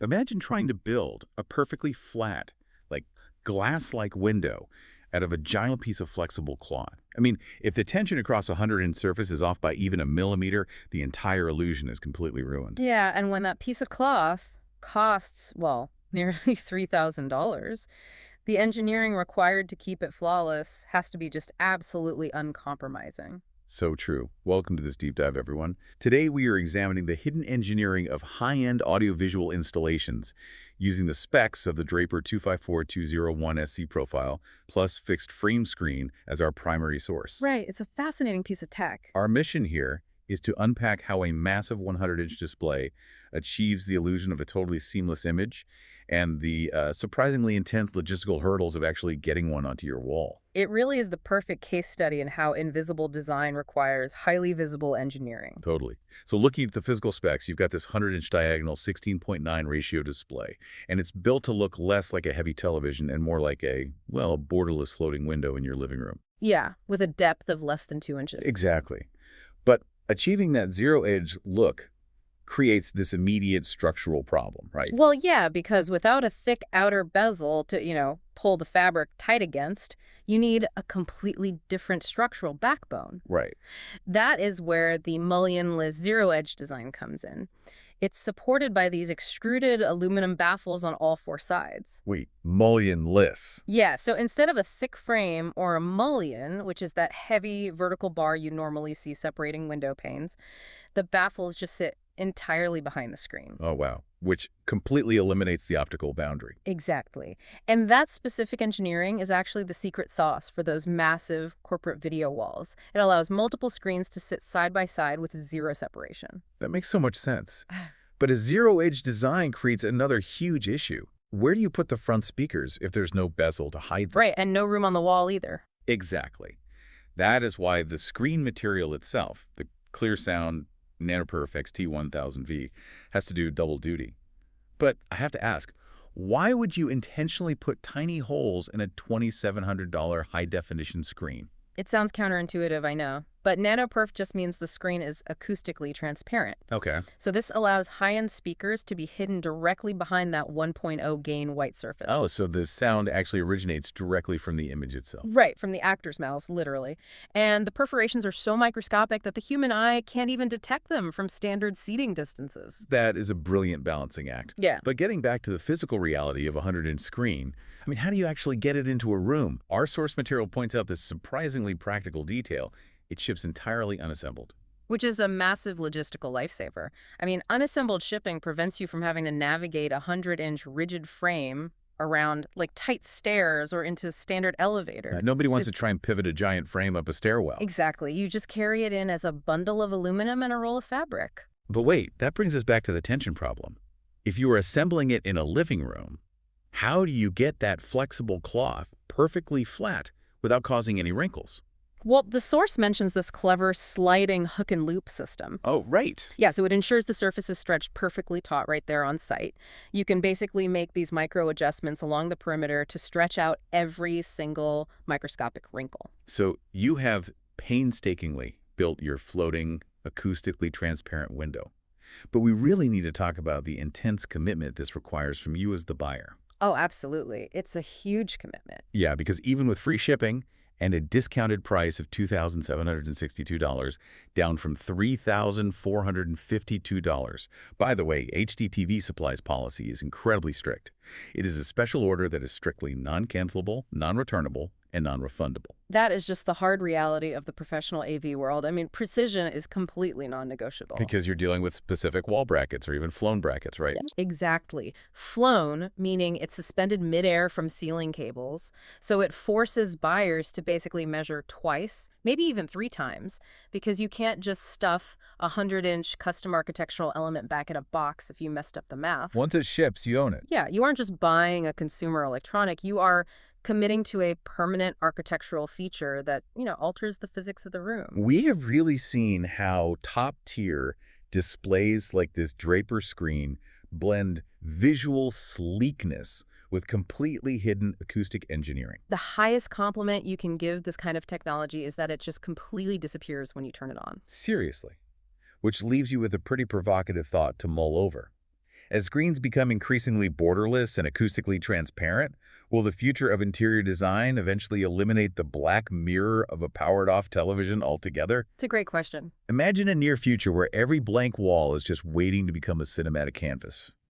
Imagine trying to build a perfectly flat, like glass-like window out of a giant piece of flexible cloth. I mean, if the tension across a 100-inch surface is off by even a millimeter, the entire illusion is completely ruined. Yeah, and when that piece of cloth costs, well, nearly $3,000, the engineering required to keep it flawless has to be just absolutely uncompromising. So true. Welcome to this deep dive, everyone. Today we are examining the hidden engineering of high-end audiovisual installations using the specs of the Draper 254201 SC profile plus fixed frame screen as our primary source. Right, it's a fascinating piece of tech. Our mission here is to unpack how a massive 100-inch display achieves the illusion of a totally seamless image and the surprisingly intense logistical hurdles of actually getting one onto your wall. It really is the perfect case study in how invisible design requires highly visible engineering. Totally. So looking at the physical specs, you've got this 100-inch diagonal 16.9 ratio display, and it's built to look less like a heavy television and more like a, well, borderless floating window in your living room. Yeah, with a depth of less than 2 inches. Exactly. But achieving that zero-edge look creates this immediate structural problem, right? Well, yeah, because without a thick outer bezel to, pull the fabric tight against, you need a completely different structural backbone. Right. That is where the mullion-less zero-edge design comes in. It's supported by these extruded aluminum baffles on all four sides. Wait, mullion-less. Yeah, so instead of a thick frame or a mullion, which is that heavy vertical bar you normally see separating window panes, the baffles just sit entirely behind the screen. Oh, wow. Which completely eliminates the optical boundary. Exactly. And that specific engineering is actually the secret sauce for those massive corporate video walls. It allows multiple screens to sit side by side with zero separation. That makes so much sense. But a zero-edge design creates another huge issue. Where do you put the front speakers if there's no bezel to hide them? Right, and no room on the wall either. Exactly. That is why the screen material itself, the ClearSound NanoPerf XT1000V, has to do double duty. But I have to ask, why would you intentionally put tiny holes in a $2,700 high-definition screen? It sounds counterintuitive, I know. But NanoPerf just means the screen is acoustically transparent. Okay. So this allows high-end speakers to be hidden directly behind that 1.0 gain white surface. Oh, so the sound actually originates directly from the image itself. Right, from the actor's mouths, literally. And the perforations are so microscopic that the human eye can't even detect them from standard seating distances. That is a brilliant balancing act. Yeah. But getting back to the physical reality of a 100-inch screen, I mean, how do you actually get it into a room? Our source material points out this surprisingly practical detail. It ships entirely unassembled. Which is a massive logistical lifesaver. I mean, unassembled shipping prevents you from having to navigate a 100-inch rigid frame around like tight stairs or into standard elevators. Nobody wants to try and pivot a giant frame up a stairwell. Exactly. You just carry it in as a bundle of aluminum and a roll of fabric. But wait, that brings us back to the tension problem. If you are assembling it in a living room, how do you get that flexible cloth perfectly flat without causing any wrinkles? Well, the source mentions this clever sliding hook and loop system. Oh, right. Yeah, so it ensures the surface is stretched perfectly taut right there on site. You can basically make these micro adjustments along the perimeter to stretch out every single microscopic wrinkle. So you have painstakingly built your floating, acoustically transparent window. But we really need to talk about the intense commitment this requires from you as the buyer. Oh, absolutely. It's a huge commitment. Yeah, because even with free shipping and a discounted price of $2,762, down from $3,452. By the way, HDTVSupply's policy is incredibly strict. It is a special order that is strictly non-cancelable, non-returnable, and non-refundable. That is just the hard reality of the professional AV world. I mean, precision is completely non-negotiable. Because you're dealing with specific wall brackets or even flown brackets, right? Exactly. Flown, meaning it's suspended midair from ceiling cables, so it forces buyers to basically measure twice, maybe even 3 times, because you can't just stuff a 100-inch custom architectural element back in a box if you messed up the math. Once it ships, you own it. Yeah, you aren't just buying a consumer electronic, you are committing to a permanent architectural feature that, alters the physics of the room. We have really seen how top-tier displays like this Draper screen blend visual sleekness with completely hidden acoustic engineering. The highest compliment you can give this kind of technology is that it just completely disappears when you turn it on. Seriously. Which leaves you with a pretty provocative thought to mull over. As screens become increasingly borderless and acoustically transparent, will the future of interior design eventually eliminate the black mirror of a powered-off television altogether? It's a great question. Imagine a near future where every blank wall is just waiting to become a cinematic canvas.